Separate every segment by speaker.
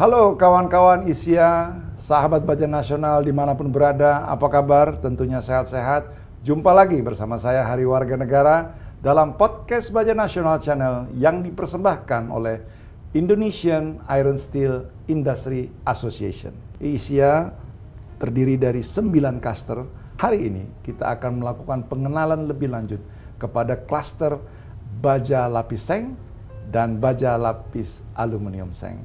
Speaker 1: Halo kawan-kawan ISIA, sahabat baja nasional dimanapun berada, apa kabar? Tentunya sehat-sehat. Jumpa lagi bersama saya Hari Warga Negara dalam podcast Baja Nasional Channel yang dipersembahkan oleh Indonesian Iron Steel Industry Association. ISIA terdiri dari 9 klaster. Hari ini kita akan melakukan pengenalan lebih lanjut kepada klaster baja lapis seng dan baja lapis aluminium seng.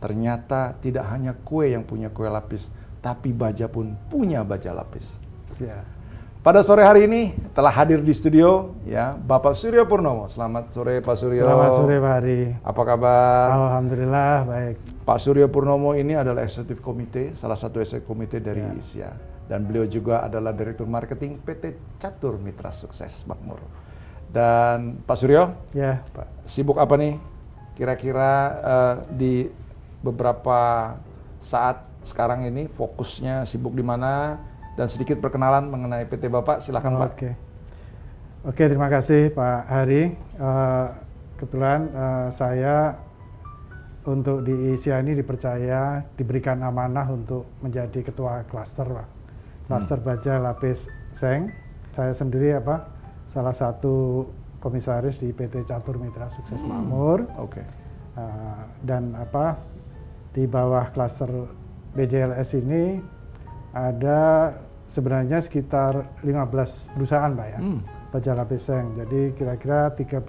Speaker 1: Ternyata tidak hanya kue yang punya kue lapis, tapi baja pun punya baja lapis.
Speaker 2: Ya.
Speaker 1: Pada sore hari ini telah hadir di studio ya Bapak Suryo Purnomo. Selamat sore Pak Suryo.
Speaker 2: Selamat sore Pak Hari.
Speaker 1: Apa kabar?
Speaker 2: Alhamdulillah baik.
Speaker 1: Pak Suryo Purnomo ini adalah eksekutif komite, salah satu eksekutif komite dari ISIA. Dan beliau juga adalah Direktur Marketing PT Catur Mitra Sukses Makmur. Dan Pak Suryo,
Speaker 2: Ya Pak.
Speaker 1: sibuk apa nih? Kira-kira di beberapa saat sekarang ini fokusnya sibuk di mana? Dan sedikit perkenalan mengenai PT Bapak, silakan Pak.
Speaker 2: Oke, terima kasih Pak Hari. Kebetulan saya untuk di ISIA ini dipercaya, diberikan amanah untuk menjadi ketua klaster Pak. Klaster baja lapis seng. Saya sendiri salah satu komisaris di PT Catur Mitra Sukses Makmur.
Speaker 1: Oke.
Speaker 2: Dan di bawah klaster BJLS ini ada sebenarnya sekitar 15 perusahaan Pak ya, baja lapis seng. Jadi kira-kira 13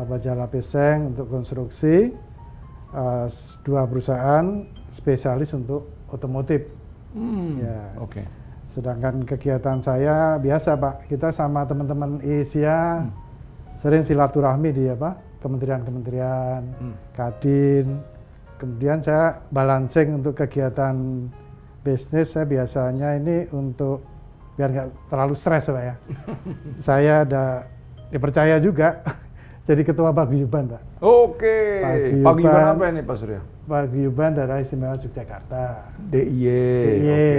Speaker 2: baja lapis seng untuk konstruksi, 2 perusahaan spesialis untuk otomotif. Ya.
Speaker 1: Oke.
Speaker 2: Sedangkan kegiatan saya biasa Pak, kita sama teman-teman ISIA sering silaturahmi di kementerian-kementerian, Kadin. Kemudian saya balancing untuk kegiatan bisnis, saya biasanya ini untuk biar nggak terlalu stres Pak ya. Saya dipercaya juga jadi ketua Paguyuban Pak.
Speaker 1: Oke. Paguyuban apa ini Pak Suryo?
Speaker 2: Paguyuban Daerah Istimewa Yogyakarta.
Speaker 1: DIY.
Speaker 2: DIY.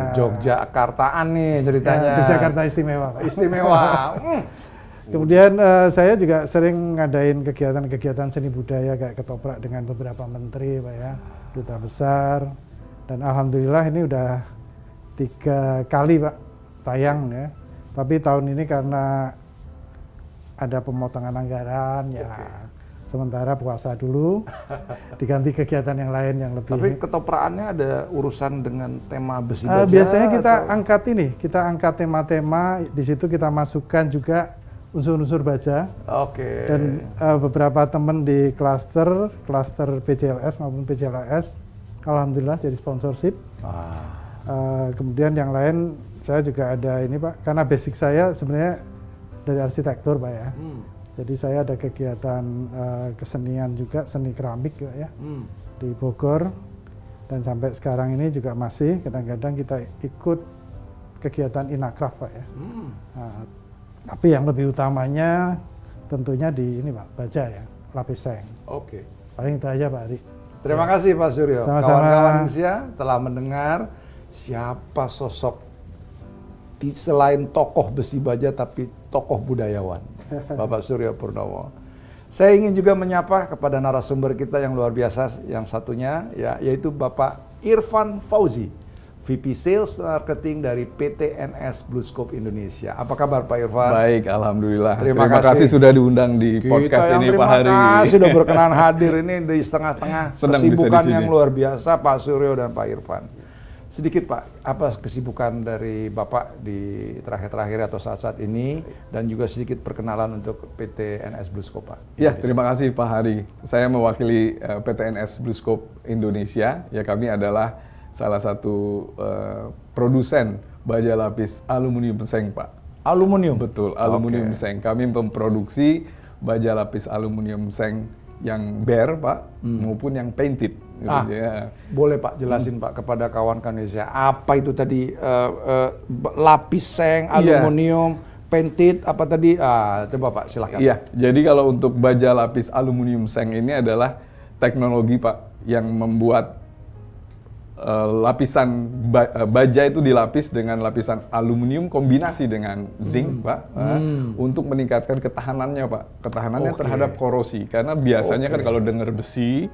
Speaker 1: Oke. Yogyakartaan nih ceritanya.
Speaker 2: Yogyakarta Istimewa Pak.
Speaker 1: Istimewa.
Speaker 2: Kemudian saya juga sering ngadain kegiatan-kegiatan seni budaya kayak ketoprak dengan beberapa menteri Pak ya, duta besar. Dan alhamdulillah ini udah 3 kali Pak tayang ya. Tapi tahun ini karena ada pemotongan anggaran ya, sementara puasa dulu, diganti kegiatan yang lain yang lebih.
Speaker 1: Tapi ketoprakannya ada urusan dengan tema besi baja?
Speaker 2: Biasanya kita angkat tema-tema, di situ kita masukkan juga unsur-unsur baja.
Speaker 1: Oke.
Speaker 2: Dan beberapa teman di klaster PJLS maupun PJLS, alhamdulillah jadi sponsorship. Kemudian yang lain saya juga ada ini Pak, karena basic saya sebenarnya dari arsitektur Pak ya. Jadi saya ada kegiatan kesenian juga, seni keramik Pak ya, di Bogor. Dan sampai sekarang ini juga masih kadang-kadang kita ikut kegiatan Inakraf Pak ya. Tapi yang lebih utamanya tentunya di ini Pak, baja ya, lapis seng.
Speaker 1: Oke.
Speaker 2: Paling itu aja Pak Ari.
Speaker 1: Terima kasih Pak Suryo.
Speaker 2: Sama-sama.
Speaker 1: Kawan-kawan ISIA telah mendengar siapa sosok selain tokoh besi baja tapi tokoh budayawan, Bapak Suryo Purnomo. Saya ingin juga menyapa kepada narasumber kita yang luar biasa, yang satunya ya, yaitu Bapak Irfan Fauzi, VP Sales Marketing dari PT NS BlueScope Indonesia. Apa kabar Pak Irfan?
Speaker 3: Baik, alhamdulillah.
Speaker 1: Terima
Speaker 3: kasih sudah diundang di podcast ini Pak Hari.
Speaker 1: Terima kasih sudah berkenan hadir ini di setengah-tengah kesibukan yang luar biasa Pak Suryo dan Pak Irfan. Sedikit Pak, apa kesibukan dari Bapak di terakhir-terakhir atau saat-saat ini, dan juga sedikit perkenalan untuk PT NS BlueScope Pak?
Speaker 3: Ya, terima kasih Pak Hari. Saya mewakili PT NS BlueScope Indonesia. Ya, kami adalah salah satu produsen baja lapis aluminium seng Pak.
Speaker 1: Aluminium?
Speaker 3: Betul, aluminium seng. Kami memproduksi baja lapis aluminium seng yang bare Pak, maupun yang painted.
Speaker 1: Boleh Pak jelasin Pak kepada kawan-kawan Indonesia, apa itu tadi lapis seng, aluminium, painted, apa tadi? Coba Pak silakan.
Speaker 3: Iya, jadi kalau untuk baja lapis aluminium seng ini adalah teknologi Pak yang membuat lapisan baja itu dilapis dengan lapisan aluminium kombinasi dengan zinc, Pak, untuk meningkatkan ketahanannya, Pak. Ketahanannya terhadap korosi. Karena biasanya kan kalau dengar besi,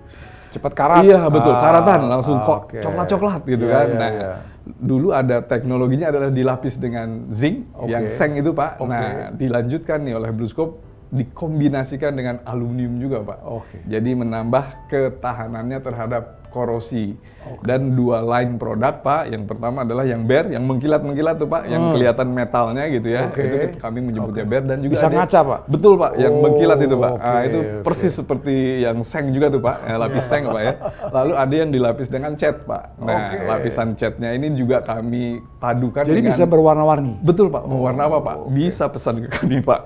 Speaker 1: cepat karat.
Speaker 3: Iya betul, karatan langsung kok
Speaker 1: oke.
Speaker 3: coklat-coklat gitu
Speaker 1: Iya,
Speaker 3: kan.
Speaker 1: iya,
Speaker 3: Nah,
Speaker 1: iya.
Speaker 3: dulu ada teknologinya adalah dilapis dengan zinc,
Speaker 1: Oke.
Speaker 3: yang seng itu Pak.
Speaker 1: Oke.
Speaker 3: Nah, dilanjutkan nih oleh BlueScope, dikombinasikan dengan aluminium juga Pak.
Speaker 1: Oke.
Speaker 3: Jadi menambah ketahanannya terhadap korosi. Dan 2 line produk Pak, yang pertama adalah yang bare, yang mengkilat-mengkilat tuh Pak, yang kelihatan metalnya gitu ya.
Speaker 1: Oke.
Speaker 3: Itu kami menyebutnya bare dan juga
Speaker 1: Bisa
Speaker 3: ada-
Speaker 1: ngaca, Pak?
Speaker 3: Betul Pak, yang mengkilat itu Pak.
Speaker 1: Oke,
Speaker 3: Ah, itu
Speaker 1: oke.
Speaker 3: persis seperti yang seng juga tuh Pak, lapis seng Pak ya. Lalu ada yang dilapis dengan cat Pak. Nah,
Speaker 1: Oke.
Speaker 3: lapisan catnya ini juga kami padukan
Speaker 1: Jadi
Speaker 3: dengan...
Speaker 1: bisa berwarna-warni.
Speaker 3: Betul Pak, mau warna apa Pak? Bisa pesan ke kami Pak.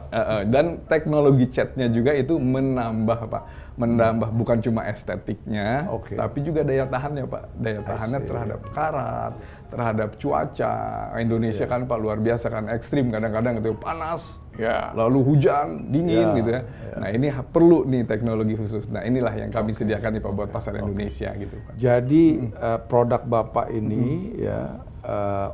Speaker 3: Dan teknologi catnya juga itu menambah Pak. Menambah bukan cuma estetiknya,
Speaker 1: Oke.
Speaker 3: tapi juga daya tahannya Pak. Daya tahannya terhadap karat, terhadap cuaca. Indonesia kan Pak luar biasa kan, ekstrim kadang-kadang itu panas,
Speaker 1: Ya.
Speaker 3: lalu hujan, dingin
Speaker 1: Ya,
Speaker 3: gitu ya. Nah ini perlu nih teknologi khusus. Nah inilah yang kami sediakan nih Pak buat pasar Indonesia gitu Pak.
Speaker 1: Jadi produk Bapak ini ya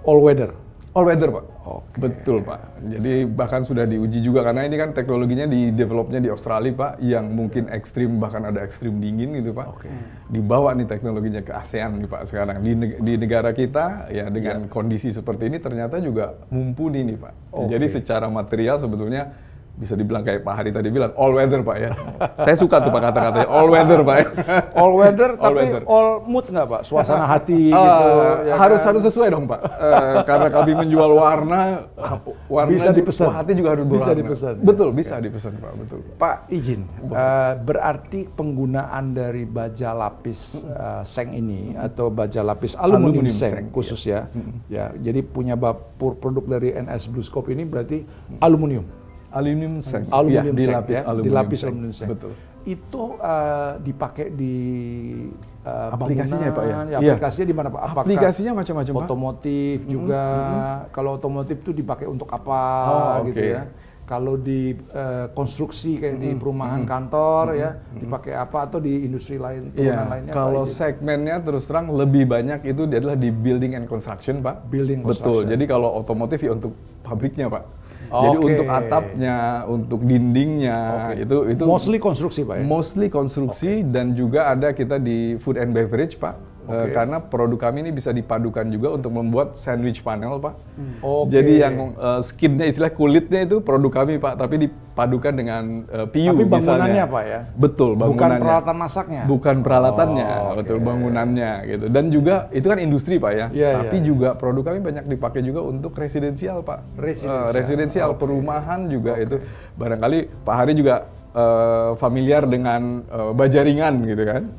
Speaker 1: all weather.
Speaker 3: All weather Pak.
Speaker 1: Oke.
Speaker 3: Betul Pak. Jadi bahkan sudah diuji juga karena ini kan teknologinya di developnya di Australia Pak, yang mungkin ekstrim, bahkan ada ekstrim dingin gitu Pak.
Speaker 1: Oke.
Speaker 3: Dibawa nih teknologinya ke ASEAN nih Pak sekarang di negara kita ya dengan kondisi seperti ini ternyata juga mumpuni nih Pak.
Speaker 1: Oke.
Speaker 3: Jadi secara material sebetulnya bisa dibilang kayak Pak Hari tadi bilang all weather Pak ya. Saya suka tuh Pak kata-katanya all weather Pak ya.
Speaker 1: All weather
Speaker 3: All
Speaker 1: tapi
Speaker 3: weather.
Speaker 1: all mood nggak Pak? Suasana hati gitu. ya
Speaker 3: harus
Speaker 1: kan?
Speaker 3: harus sesuai dong Pak. Karena kami menjual warna
Speaker 1: Bisa dipesan.
Speaker 3: hati juga harus
Speaker 1: Bisa
Speaker 3: berwarna.
Speaker 1: dipesan.
Speaker 3: Betul, bisa dipesan Pak, betul.
Speaker 1: Pak izin, berarti penggunaan dari baja lapis seng ini atau baja lapis aluminium
Speaker 3: Aluminium
Speaker 1: seng
Speaker 3: seng,
Speaker 1: khusus ya, ya. Jadi punya produk dari NS BlueScope ini berarti aluminium,
Speaker 3: Aluminium seng.
Speaker 1: aluminium
Speaker 3: Ya,
Speaker 1: seng
Speaker 3: dilapis
Speaker 1: ya,
Speaker 3: aluminium
Speaker 1: dilapis
Speaker 3: seng.
Speaker 1: aluminium seng.
Speaker 3: Betul.
Speaker 1: Itu dipakai di
Speaker 3: Aplikasinya ya, Pak, ya? Iya.
Speaker 1: Aplikasinya di mana Pak? Apakah
Speaker 3: Aplikasinya macam-macam Pak.
Speaker 1: otomotif juga? Kalau otomotif itu dipakai untuk apa
Speaker 3: Oh,
Speaker 1: gitu
Speaker 3: oke.
Speaker 1: ya? Kalau di konstruksi kayak di perumahan kantor ya, dipakai apa atau di industri lain, turunan
Speaker 3: Iya,
Speaker 1: lainnya?
Speaker 3: kalau
Speaker 1: Pak izin?
Speaker 3: segmennya terus terang lebih banyak itu adalah di building and construction Pak.
Speaker 1: Building
Speaker 3: Betul.
Speaker 1: construction.
Speaker 3: Jadi kalau otomotif ya untuk pabriknya Pak. Jadi
Speaker 1: Oke.
Speaker 3: untuk atapnya, untuk dindingnya
Speaker 1: Oke.
Speaker 3: itu
Speaker 1: Mostly konstruksi Pak ya?
Speaker 3: Mostly konstruksi dan juga ada kita di food and beverage Pak.
Speaker 1: Oke.
Speaker 3: Karena produk kami ini bisa dipadukan juga untuk membuat sandwich panel Pak.
Speaker 1: Oke.
Speaker 3: Jadi yang skinnya istilah kulitnya itu produk kami Pak, tapi dipadukan dengan PU
Speaker 1: Tapi
Speaker 3: misalnya.
Speaker 1: bangunannya Pak ya?
Speaker 3: Betul,
Speaker 1: Bukan
Speaker 3: bangunannya.
Speaker 1: peralatan masaknya?
Speaker 3: Bukan peralatannya,
Speaker 1: Oh,
Speaker 3: betul
Speaker 1: oke.
Speaker 3: bangunannya gitu. Dan juga itu kan industri Pak ya.
Speaker 1: Iya,
Speaker 3: Tapi
Speaker 1: iya.
Speaker 3: juga produk kami banyak dipakai juga untuk residensial Pak.
Speaker 1: Residensial.
Speaker 3: Residensial, perumahan juga itu. Barangkali Pak Hari juga familiar dengan baja ringan gitu kan.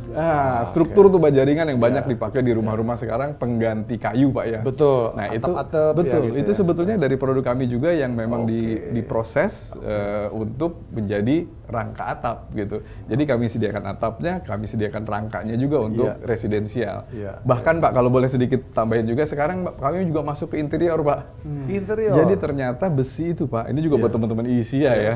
Speaker 3: Struktur tuh baja ringan yang banyak dipakai di rumah-rumah sekarang pengganti kayu Pak ya.
Speaker 1: Betul.
Speaker 3: Nah itu
Speaker 1: Atap-atap ya
Speaker 3: betul.
Speaker 1: gitu
Speaker 3: Itu
Speaker 1: ya.
Speaker 3: sebetulnya dari produk kami juga yang memang diproses untuk menjadi rangka atap gitu. Jadi kami sediakan atapnya, kami sediakan rangkanya juga untuk
Speaker 1: Iya.
Speaker 3: residensial.
Speaker 1: Iya.
Speaker 3: Bahkan Pak kalau boleh sedikit tambahin juga sekarang kami juga masuk ke interior Pak.
Speaker 1: Interior.
Speaker 3: Jadi ternyata besi itu Pak, ini juga buat teman-teman ISIA ya.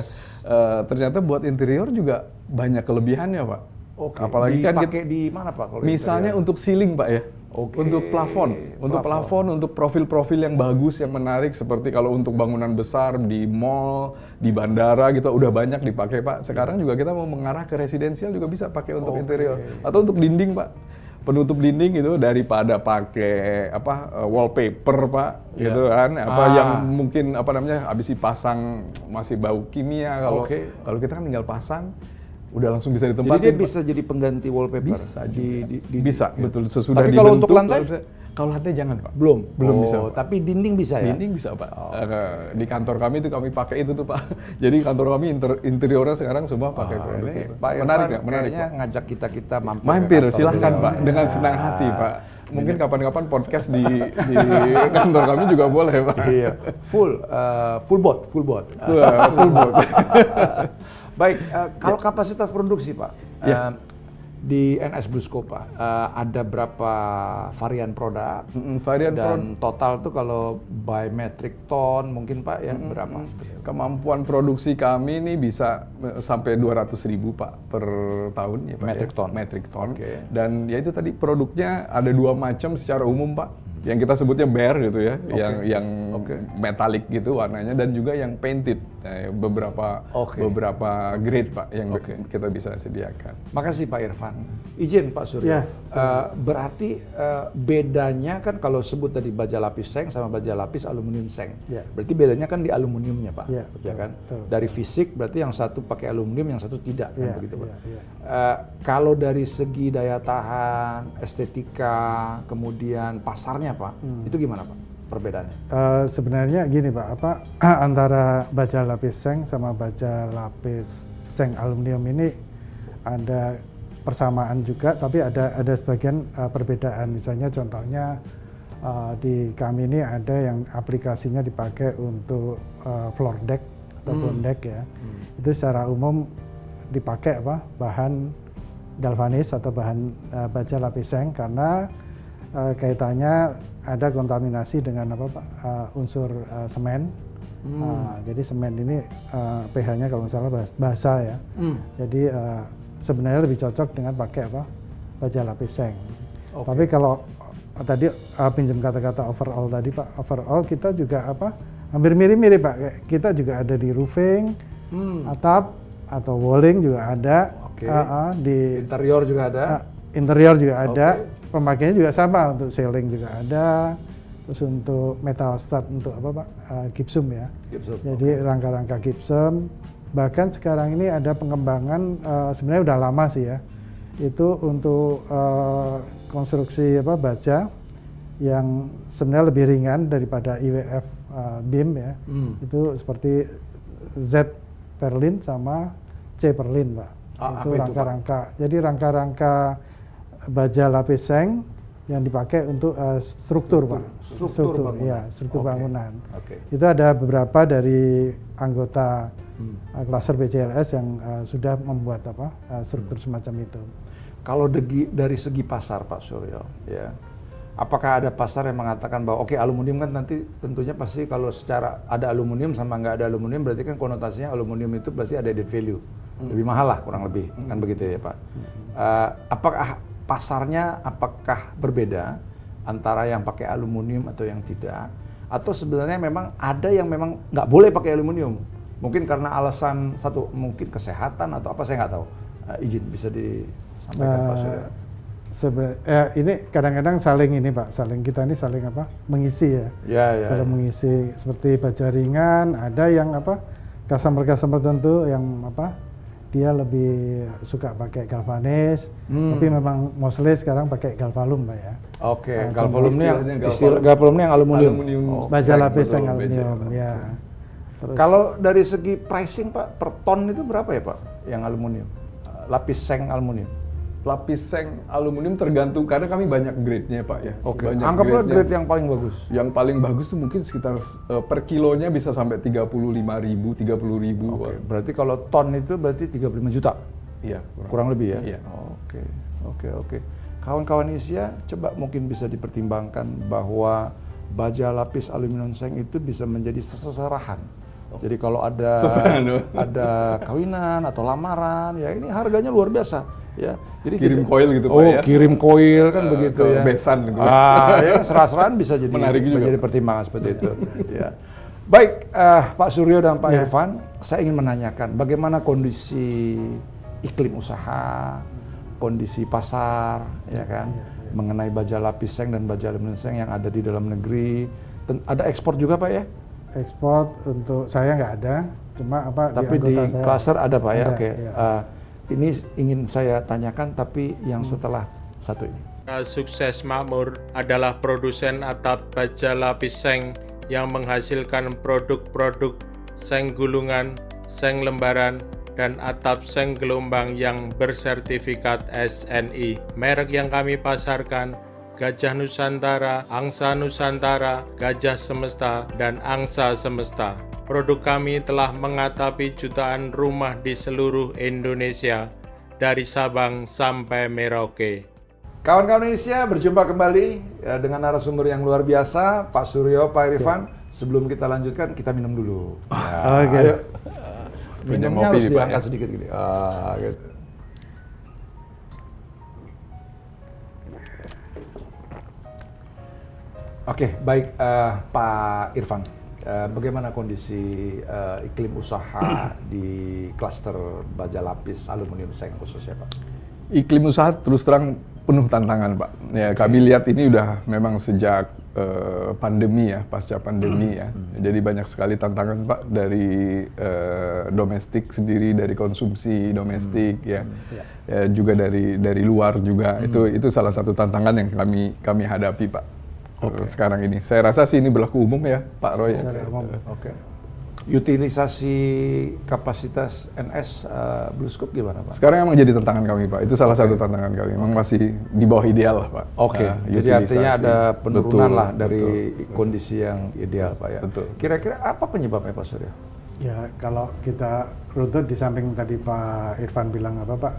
Speaker 3: Ternyata buat interior juga banyak kelebihannya Pak.
Speaker 1: Oke.
Speaker 3: Apalagi kan
Speaker 1: dipakai di mana Pak? Kalau
Speaker 3: misalnya
Speaker 1: interior?
Speaker 3: untuk ceiling Pak ya.
Speaker 1: Oke,
Speaker 3: Untuk plafon, untuk profil-profil yang bagus, yang menarik seperti kalau untuk bangunan besar di mall, di bandara gitu udah banyak dipakai Pak. Sekarang juga kita mau mengarah ke residensial juga bisa pakai untuk interior atau untuk dinding Pak. Penutup dinding itu daripada pakai wallpaper Pak gitu kan yang mungkin habis dipasang masih bau kimia kalau kita kan tinggal pasang udah langsung bisa ditempatin.
Speaker 1: Jadi dia
Speaker 3: Pak.
Speaker 1: bisa jadi pengganti wallpaper?
Speaker 3: Bisa
Speaker 1: di-
Speaker 3: bisa betul sesudah
Speaker 1: Tapi kalau untuk
Speaker 3: dibentuk,
Speaker 1: lantai?
Speaker 3: kalau lantai jangan Pak.
Speaker 1: Belum?
Speaker 3: Belum bisa,
Speaker 1: Oh,
Speaker 3: Pak.
Speaker 1: tapi dinding bisa ya?
Speaker 3: Dinding bisa Pak. Di kantor kami itu kami pakai itu tuh Pak. Jadi kantor kami interiornya sekarang semua pakai produk
Speaker 1: Ini
Speaker 3: itu.
Speaker 1: Pak Irfan
Speaker 3: Menarik nggak? Menarik
Speaker 1: kayaknya
Speaker 3: Pak.
Speaker 1: ngajak kita mampir. ke
Speaker 3: Mampir,
Speaker 1: kantor
Speaker 3: silahkan
Speaker 1: beliau.
Speaker 3: Pak. Dengan senang hati Pak. Mungkin kapan-kapan podcast di kantor kami juga boleh Pak.
Speaker 1: Iya, full boat.
Speaker 3: Wah, full boat.
Speaker 1: Baik, kalau kapasitas produksi Pak, di NS BlueScope Pak, ada berapa varian produk?
Speaker 3: Varian
Speaker 1: Dan total tuh kalau by metric ton mungkin Pak ya berapa?
Speaker 3: Kemampuan produksi kami ini bisa sampai 200.000 Pak per tahun ya Pak.
Speaker 1: Metric ton.
Speaker 3: Metric ton.
Speaker 1: Oke.
Speaker 3: Dan ya itu tadi produknya ada 2 macam secara umum Pak. yang kita sebutnya bare gitu ya, yang metalik gitu warnanya, dan juga yang painted. Nah, beberapa grade Pak yang kita bisa sediakan.
Speaker 1: Makasih Pak Irfan. Izin Pak Suryo. Berarti bedanya kan kalau sebut tadi baja lapis seng sama baja lapis aluminium seng. Berarti bedanya kan di aluminiumnya Pak. Ya kan? Betul. Dari fisik berarti yang satu pakai aluminium, yang satu tidak kan begitu Pak. Kalau dari segi daya tahan, estetika, kemudian pasarnya Pak, itu gimana Pak perbedaannya?
Speaker 2: Sebenarnya gini Pak, antara baja lapis seng sama baja lapis seng aluminium ini ada persamaan juga, tapi ada sebagian perbedaan. Misalnya contohnya di kami ini ada yang aplikasinya dipakai untuk floor deck atau bond deck ya. Itu secara umum dipakai bahan galvanis atau bahan baja lapis seng karena kaitannya ada kontaminasi dengan unsur semen. Jadi semen ini pH-nya kalau nggak salah basa ya. Jadi sebenarnya lebih cocok dengan pakai baja lapis seng. Tapi kalau tadi pinjam kata-kata overall tadi Pak, overall kita juga hampir mirip-mirip Pak. Kita juga ada di roofing, atap atau walling juga ada. Di
Speaker 1: interior juga ada.
Speaker 2: Interior juga ada. Pemakaiannya juga sama, untuk ceiling juga ada. Terus untuk metal stud untuk gypsum ya. Jadi rangka-rangka gypsum. Bahkan sekarang ini ada pengembangan sebenarnya udah lama sih ya. Itu untuk konstruksi baja yang sebenarnya lebih ringan daripada IWF beam ya. Itu seperti Z Perlin sama C Perlin Pak. Itu rangka-rangka. Jadi rangka-rangka baja lapis seng yang dipakai untuk struktur Pak. Struktur ya, struktur bangunan. Itu ada beberapa dari anggota klaster PCLS yang sudah membuat struktur semacam itu.
Speaker 1: Kalau dari segi pasar Pak Suryo, ya, apakah ada pasar yang mengatakan bahwa aluminium kan nanti tentunya pasti kalau secara ada aluminium sama nggak ada aluminium berarti kan konotasinya aluminium itu pasti ada added value, lebih mahal lah kurang lebih kan begitu ya Pak. Apakah pasarnya berbeda antara yang pakai aluminium atau yang tidak? Atau sebenarnya memang ada yang memang nggak boleh pakai aluminium? Mungkin karena alasan satu, mungkin kesehatan atau apa, saya nggak tahu. Izin bisa disampaikan Pak Suryo.
Speaker 2: Ini kadang-kadang saling kita ini saling mengisi ya. Saling mengisi seperti baja ringan, ada yang customer tertentu yang dia lebih suka pakai galvanis, tapi memang mostly sekarang pakai galvalum Pak ya.
Speaker 1: Galvalum ini yang aluminium.
Speaker 2: Baja lapis yang aluminium ya. Terus,
Speaker 1: kalau dari segi pricing Pak, per ton itu berapa ya Pak yang aluminium? Lapis seng aluminium.
Speaker 3: Lapis seng aluminium tergantung karena kami banyak grade-nya Pak ya.
Speaker 1: Anggaplah grade yang paling bagus.
Speaker 3: Yang paling bagus tuh mungkin sekitar per kilonya bisa sampai 35.000, 30.000.
Speaker 1: Berarti kalau ton itu berarti 35 juta.
Speaker 3: Iya,
Speaker 1: kurang lebih ya.
Speaker 3: Iya.
Speaker 1: Oke. Kawan-kawan Asia coba mungkin bisa dipertimbangkan bahwa baja lapis aluminium seng itu bisa menjadi seserahan. Jadi kalau ada kawinan atau lamaran ya ini harganya luar biasa. Ya, jadi
Speaker 3: kirim koil gitu Pak ya.
Speaker 1: Kirim koil kan begitu ya.
Speaker 3: Besan gitu.
Speaker 1: Ya serah-serahan bisa jadi
Speaker 3: menarik juga.
Speaker 1: Menjadi pertimbangan seperti itu. Ya. Baik, Pak Suryo dan Pak Irfan, saya ingin menanyakan bagaimana kondisi iklim usaha, kondisi pasar, ya kan, mengenai baja lapis seng dan baja aluminium seng yang ada di dalam negeri. Ada ekspor juga Pak ya?
Speaker 2: Ekspor untuk saya nggak ada, cuma
Speaker 1: tapi di klaster ada Pak ya. Ini ingin saya tanyakan, tapi yang setelah satu ini.
Speaker 4: Sukses Makmur adalah produsen atap baja lapis seng yang menghasilkan produk-produk seng gulungan, seng lembaran, dan atap seng gelombang yang bersertifikat SNI. Merek yang kami pasarkan Gajah Nusantara, Angsa Nusantara, Gajah Semesta, dan Angsa Semesta. Produk kami telah mengatapi jutaan rumah di seluruh Indonesia, dari Sabang sampai Merauke.
Speaker 1: Kawan-kawan Indonesia, berjumpa kembali dengan narasumber yang luar biasa, Pak Suryo, Pak Irfan. Sebelum kita lanjutkan, kita minum dulu. Ayo. Minumnya harus diangkat sedikit gini. Gitu. Oke, baik Pak Irfan. Bagaimana kondisi iklim usaha di klaster baja lapis aluminium seng khususnya, Pak?
Speaker 3: Iklim usaha terus terang penuh tantangan, Pak. Ya, kami lihat ini udah memang sejak pandemi ya, pasca pandemi ya. Jadi banyak sekali tantangan, Pak, dari domestik sendiri, dari konsumsi domestik ya. Ya, juga dari luar juga. Itu salah satu tantangan yang kami hadapi, Pak. Sekarang ini. Saya rasa sih ini berlaku umum ya, Pak Roy.
Speaker 1: Oke. Utilisasi kapasitas NS Blue Scoop gimana, Pak?
Speaker 3: Sekarang emang jadi tantangan kami, Pak. Itu salah satu tantangan kami. Memang masih di bawah ideal lah, Pak.
Speaker 1: Oke. Jadi artinya ada penurunan lah dari
Speaker 3: betul.
Speaker 1: kondisi yang ideal, Pak ya.
Speaker 3: Betul.
Speaker 1: Kira-kira apa penyebabnya, Pak Suryo?
Speaker 2: Ya, kalau kita runtut di samping tadi Pak Irfan bilang apa Pak,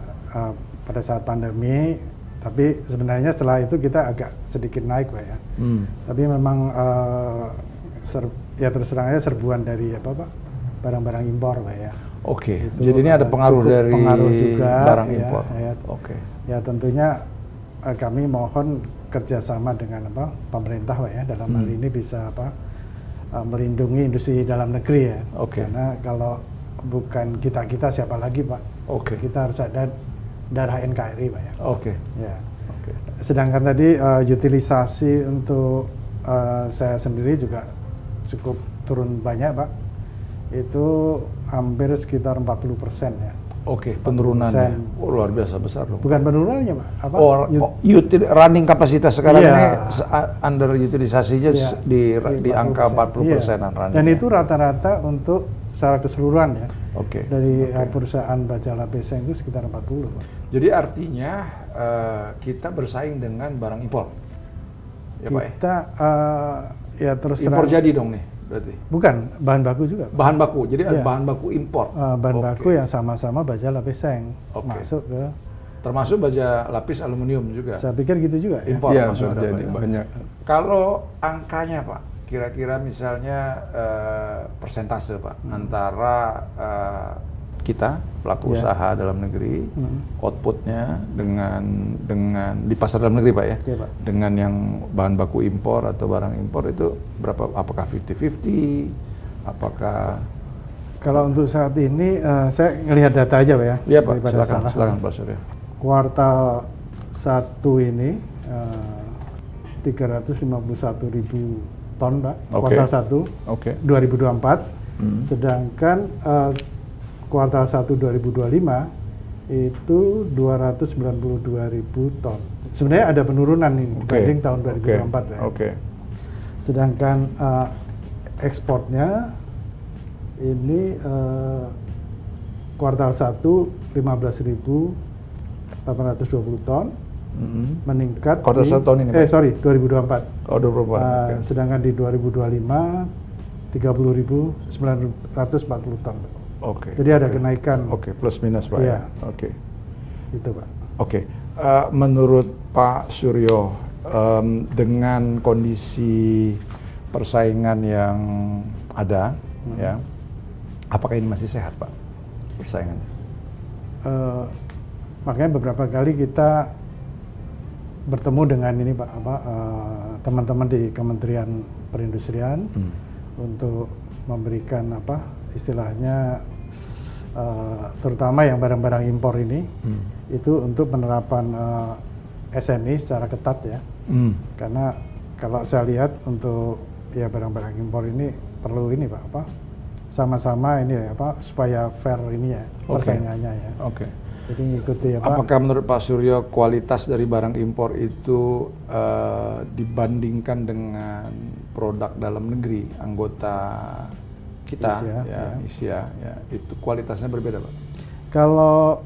Speaker 2: pada saat pandemi, tapi sebenarnya setelah itu kita agak sedikit naik, Pak ya. Tapi memang ya terus terang aja serbuan dari apa Pak, barang-barang impor, Pak ya.
Speaker 1: Oke.
Speaker 2: Itu,
Speaker 1: Jadi ini ada pengaruh dari
Speaker 2: pengaruh juga,
Speaker 1: barang
Speaker 2: ya,
Speaker 1: impor.
Speaker 2: Ya,
Speaker 1: Oke.
Speaker 2: Ya tentunya kami mohon kerjasama dengan apa pemerintah, Pak ya, dalam hal ini bisa apa melindungi industri dalam negeri ya.
Speaker 1: Oke.
Speaker 2: Karena kalau bukan kita siapa lagi, Pak?
Speaker 1: Oke.
Speaker 2: Kita harus ada darah NKRI, Pak ya.
Speaker 1: Oke.
Speaker 2: Ya.
Speaker 1: Oke.
Speaker 2: Sedangkan tadi utilisasi untuk saya sendiri juga cukup turun banyak, Pak. Itu hampir sekitar 40% ya.
Speaker 1: Oke, penurunannya. Oh, luar biasa besar dong.
Speaker 2: Bukan penurunannya, Pak. Apa?
Speaker 1: Running kapasitas sekarang
Speaker 2: Iya.
Speaker 1: ini under utilisasinya
Speaker 2: Iya,
Speaker 1: di angka 40%-an
Speaker 2: iya.
Speaker 1: running.
Speaker 2: Dan itu rata-rata untuk secara keseluruhan ya.
Speaker 1: Oke.
Speaker 2: Dari perusahaan baja lapis seng itu sekitar 40, Pak.
Speaker 1: Jadi artinya kita bersaing dengan barang impor. Ya, Pak ya?
Speaker 2: Kita ya terus
Speaker 1: Impor
Speaker 2: terang.
Speaker 1: jadi dong nih berarti.
Speaker 2: Bukan, bahan baku juga, Pak.
Speaker 1: Bahan baku. Jadi ada
Speaker 2: Iya.
Speaker 1: bahan baku impor.
Speaker 2: Bahan
Speaker 1: Oke.
Speaker 2: baku yang sama-sama baja lapis seng
Speaker 1: Oke.
Speaker 2: masuk ke.
Speaker 1: Termasuk baja lapis aluminium juga.
Speaker 2: Saya pikir gitu juga ya.
Speaker 1: Impor
Speaker 3: Iya,
Speaker 1: masuk ada,
Speaker 3: jadi
Speaker 1: Pak, ya?
Speaker 3: banyak.
Speaker 1: Kalau angkanya, Pak, kira-kira misalnya persentase, Pak, antara kita pelaku
Speaker 2: Ya.
Speaker 1: usaha dalam negeri, outputnya dengan di pasar dalam negeri, Pak ya,
Speaker 2: Iya, Pak.
Speaker 1: dengan yang bahan baku impor atau barang impor itu berapa? Apakah 50-50? Apakah?
Speaker 2: Kalau untuk saat ini saya ngelihat data aja, Pak ya.
Speaker 1: Iya, Pak.
Speaker 2: daripada salah.
Speaker 1: Silakan Pak Surya.
Speaker 2: Kuartal 1 ini 351.000 ton, Pak.
Speaker 1: Oke.
Speaker 2: Kuartal 1
Speaker 1: Oke.
Speaker 2: 2024. Sedangkan kuartal 1 2025 itu 292.000 ton. Sebenarnya ada penurunan ini dibanding tahun 2024 ya.
Speaker 1: Oke.
Speaker 2: Sedangkan ekspornya ini kuartal 1 15.820 ton, meningkat
Speaker 1: Kuartal
Speaker 2: di,
Speaker 1: 1 tahun ini, Pak?
Speaker 2: 2024.
Speaker 1: Oh, 24. Oke.
Speaker 2: Sedangkan di 2025 30.940 ton.
Speaker 1: Oke.
Speaker 2: Jadi ada kenaikan.
Speaker 1: Oke, plus minus, Pak
Speaker 2: Iya.
Speaker 1: ya. Oke.
Speaker 2: Itu, Pak.
Speaker 1: Oke, menurut Pak Suryo, dengan kondisi persaingan yang ada, ya, apakah ini masih sehat, Pak, persaingannya?
Speaker 2: Makanya beberapa kali kita bertemu dengan ini, Pak, teman-teman di Kementerian Perindustrian untuk memberikan istilahnya terutama yang barang-barang impor ini itu untuk penerapan SNI secara ketat ya. Karena kalau saya lihat untuk ya barang-barang impor ini perlu ini, Pak, sama-sama ini ya, supaya fair ini ya persaingannya ya.
Speaker 1: Oke.
Speaker 2: Jadi ngikuti
Speaker 1: Apakah menurut Pak Suryo kualitas dari barang impor itu dibandingkan dengan produk dalam negeri anggota kita, ISIA, itu kualitasnya berbeda, Pak?
Speaker 2: Kalau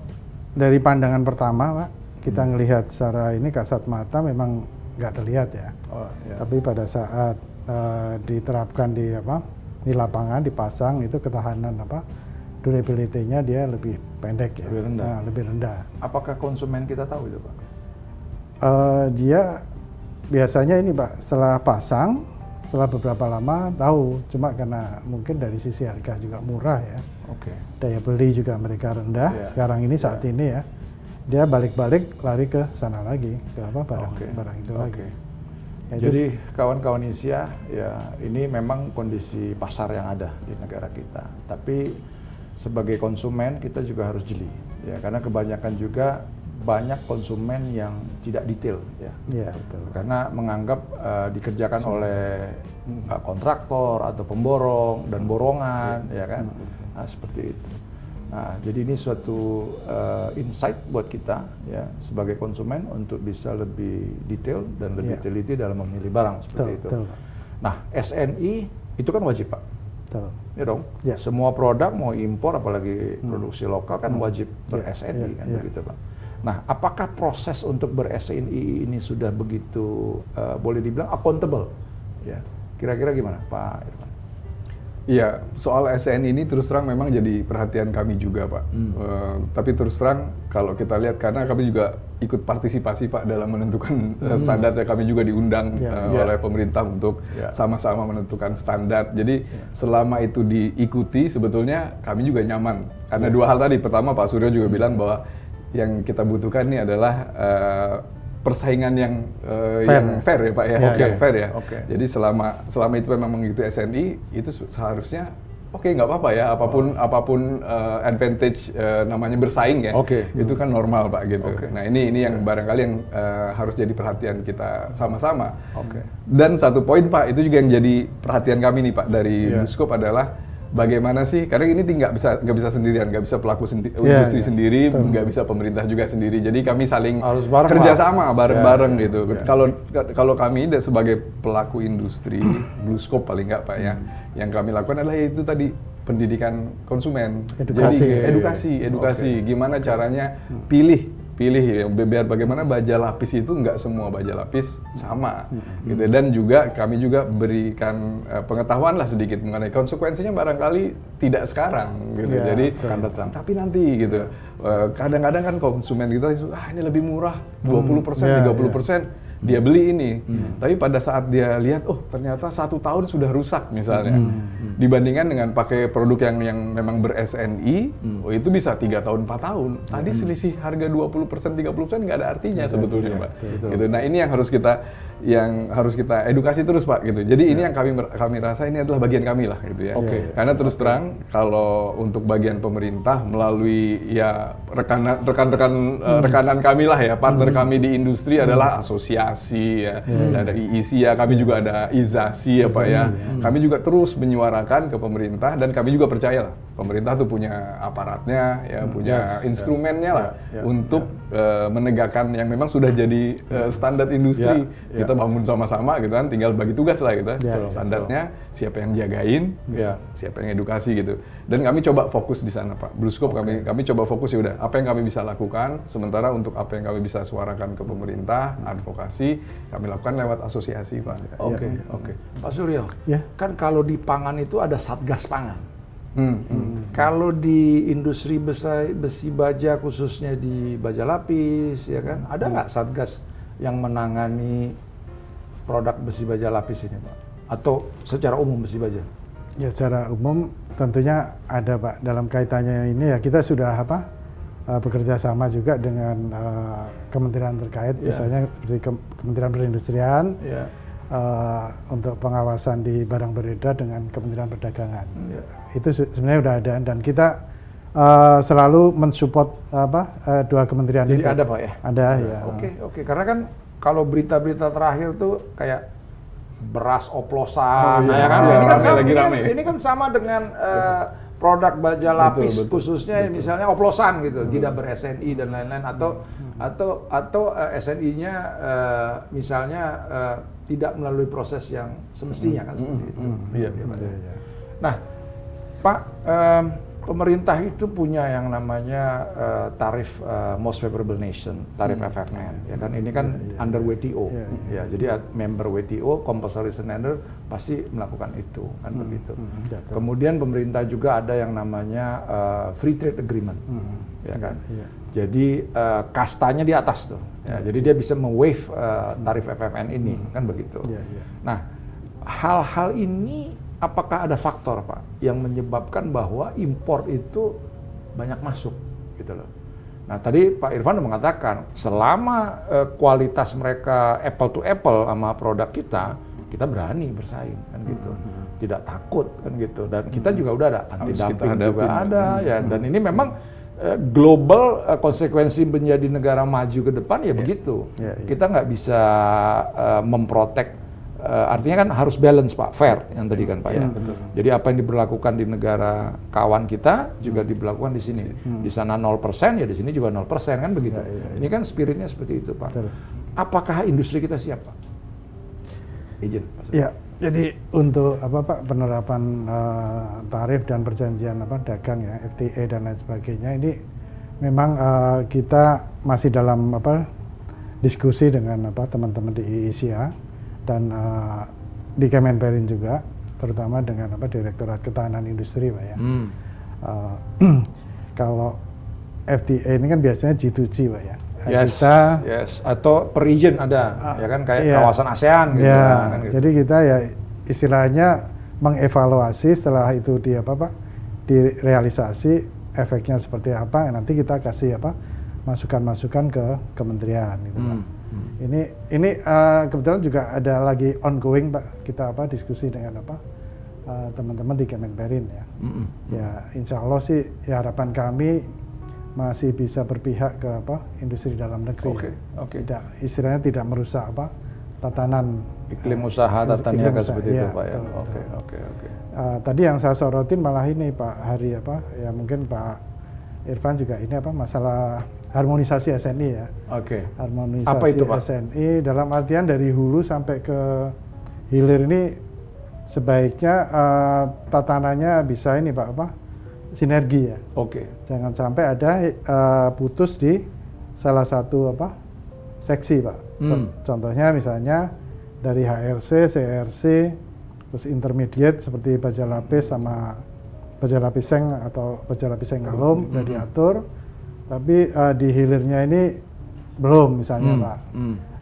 Speaker 2: dari pandangan pertama, Pak, kita ngelihat secara ini kasat mata memang nggak terlihat ya. Tapi pada saat diterapkan di lapangan, dipasang, itu ketahanan durability-nya dia lebih pendek ya.
Speaker 1: Lebih rendah.
Speaker 2: Nah, lebih rendah.
Speaker 1: Apakah konsumen kita tahu itu, Pak?
Speaker 2: Dia biasanya ini, Pak, setelah pasang, setelah beberapa lama tahu, cuma karena mungkin dari sisi harga juga murah ya.
Speaker 1: Oke.
Speaker 2: Daya beli juga mereka rendah. Sekarang ini saat ini ya, dia balik-balik lari ke sana lagi, ke barang itu lagi. Ya,
Speaker 1: Jadi kawan-kawan ISIA, ya ini memang kondisi pasar yang ada di negara kita. Tapi sebagai konsumen kita juga harus jeli, ya karena kebanyakan juga banyak konsumen yang tidak detail, ya.
Speaker 2: Iya, betul.
Speaker 1: Karena menganggap dikerjakan oleh kontraktor atau pemborong dan borongan, ya kan? Nah, seperti itu. Nah, jadi ini suatu insight buat kita ya sebagai konsumen untuk bisa lebih detail dan lebih teliti dalam memilih barang seperti itu.
Speaker 2: Betul, Pak.
Speaker 1: Nah, SNI itu kan wajib, Pak.
Speaker 2: Betul.
Speaker 1: Ya dong.
Speaker 2: Ya.
Speaker 1: Semua produk mau impor apalagi produksi lokal kan wajib ber-SNI kan begitu, Pak. Nah, apakah proses untuk ber-SNI ini sudah begitu boleh dibilang accountable? Ya. Kira-kira gimana, Pak Irfan?
Speaker 3: Iya, soal SN ini terus terang memang jadi perhatian kami juga, Pak. Tapi terus terang kalau kita lihat, karena kami juga ikut partisipasi, Pak, dalam menentukan standar, ya kami juga diundang oleh pemerintah untuk sama-sama menentukan standar. Jadi selama itu diikuti, sebetulnya kami juga nyaman. Karena dua hal tadi, pertama Pak Suryo juga bilang bahwa yang kita butuhkan ini adalah persaingan yang fair ya Pak ya, yang fair ya. Jadi selama itu memang mengikuti SNI, itu seharusnya nggak apa-apa ya, apapun advantage namanya bersaing ya, itu kan normal Pak gitu. Nah ini yang barangkali yang harus jadi perhatian kita sama-sama. Dan satu poin Pak, itu juga yang jadi perhatian kami nih Pak dari Bluescope adalah bagaimana sih, karena ini nggak bisa sendirian, nggak bisa pelaku industri sendiri, nggak bisa pemerintah juga sendiri. Jadi kami saling kerjasama bareng-bareng gitu. Kalau kami sebagai pelaku industri, Bluescope paling nggak Pak ya, yang kami lakukan adalah itu tadi pendidikan konsumen. Jadi edukasi, gimana caranya pilih ya, biar bagaimana baja lapis itu nggak semua baja lapis sama gitu. Dan juga kami juga berikan pengetahuan lah sedikit mengenai konsekuensinya, barangkali tidak sekarang gitu. Jadi tapi nanti gitu. Kadang-kadang kan konsumen kita ini lebih murah 20%, 30%. Dia beli ini, tapi pada saat dia lihat, ternyata 1 tahun sudah rusak misalnya, dibandingkan dengan pakai produk yang memang ber-SNI, itu bisa 3 tahun, 4 tahun. Tadi selisih harga 20%, 30% nggak ada artinya sebetulnya, Pak. Gitu. Nah ini yang harus kita edukasi terus, Pak. Gitu. Jadi ini yang kami rasa ini adalah bagian kami lah, gitu ya. Karena terus terang, kalau untuk bagian pemerintah melalui ya rekanan kami lah ya, partner kami di industri adalah asosiasi. Ada IISIA, kami juga ada IZASI ya Pak ya. Kami juga terus menyuarakan ke pemerintah, dan kami juga percaya lah pemerintah tuh punya aparatnya ya, punya instrumennya lah untuk menegakkan yang memang sudah jadi standar industri. Kita bangun sama-sama gitu kan, tinggal bagi tugas lah gitu. Standarnya siapa yang jagain, siapa yang edukasi gitu. Dan kami coba fokus di sana Pak. Bluescope kami coba fokus, ya udah apa yang kami bisa lakukan, sementara untuk apa yang kami bisa suarakan ke pemerintah, advokasi kami lakukan lewat asosiasi Pak.
Speaker 1: Pak Suryo, kan kalau di pangan itu ada Satgas Pangan. Kalau di industri besi baja, khususnya di baja lapis, ya kan, ada nggak Satgas yang menangani produk besi baja lapis ini, Pak? Atau secara umum besi baja?
Speaker 2: Ya, secara umum tentunya ada Pak. Dalam kaitannya ini ya kita sudah bekerja sama juga dengan kementerian terkait, misalnya seperti Kementerian Perindustrian, untuk pengawasan di barang beredar dengan Kementerian Perdagangan. Itu sebenarnya udah ada, dan kita selalu mensupport dua kementerian itu.
Speaker 1: Jadi ada Pak ya?
Speaker 2: Ada ya.
Speaker 1: Oke. Karena kan kalau berita-berita terakhir tuh kayak beras oplosan, ya kan? Ini kan sama dengan produk baja lapis, khususnya misalnya oplosan gitu, tidak ber-SNI dan lain-lain, atau SNI-nya misalnya tidak melalui proses yang semestinya kan seperti itu. Nah, Pak, pemerintah itu punya yang namanya tarif Most Favorable Nation, tarif FFN, ya kan? Ini kan under WTO, ya. Jadi member WTO, compulsory standard pasti melakukan itu, kan begitu. Kemudian pemerintah juga ada yang namanya Free Trade Agreement, ya kan? Jadi kastanya di atas tuh, ya. Jadi dia bisa me-waive tarif FFN ini, kan begitu. Nah, hal-hal ini apakah ada faktor Pak yang menyebabkan bahwa impor itu banyak masuk gitu loh. Nah tadi Pak Irfan udah mengatakan selama kualitas mereka apple to apple sama produk kita berani bersaing kan gitu, tidak takut kan gitu, dan kita juga udah ada anti dumping juga ada ya, dan ini memang global konsekuensi menjadi negara maju ke depan ya begitu. Kita nggak bisa memprotek, artinya kan harus balance Pak, fair yang tadi kan Pak ya. Jadi apa yang diberlakukan di negara kawan kita juga diberlakukan di sini. Di sana 0% ya di sini juga 0% kan begitu. Ini kan spiritnya seperti itu Pak. Apakah industri kita siap Pak? Izin Pak.
Speaker 2: Ya, jadi untuk apa Pak penerapan tarif dan perjanjian dagang ya FTA dan lain sebagainya ini memang kita masih dalam diskusi dengan teman-teman di IICA dan di Kemenperin juga, terutama dengan Direktorat Ketahanan Industri Pak ya. Kalau FTA ini kan biasanya G2G Pak ya.
Speaker 1: Yes, atau per region ada, ya kan kayak kawasan ASEAN gitu.
Speaker 2: Ya,
Speaker 1: kan, gitu.
Speaker 2: Jadi kita ya istilahnya mengevaluasi setelah itu direalisasi efeknya seperti apa, nanti kita kasih masukan-masukan ke kementerian gitu Pak. Ini kebetulan juga ada lagi ongoing Pak, kita diskusi dengan teman-teman di Kemenperin ya. Ya insya Allah sih ya harapan kami masih bisa berpihak ke industri dalam negeri. Tidak, istilahnya tidak merusak tatanan
Speaker 1: iklim usaha, tata niaga seperti itu Pak ya.
Speaker 2: Oke. Tadi yang saya sorotin malah ini Pak Hari ya mungkin Pak Irfan juga ini masalah harmonisasi SNI ya. Harmonisasi
Speaker 1: apa itu, Pak?
Speaker 2: SNI dalam artian dari hulu sampai ke hilir ini sebaiknya tatanannya bisa ini Pak sinergi ya. Jangan sampai ada putus di salah satu seksi Pak. Contohnya misalnya dari HRC, CRC, terus intermediate seperti baja lapis sama baja lapis seng atau baja lapis seng alum udah diatur, tapi di hilirnya ini belum misalnya Pak.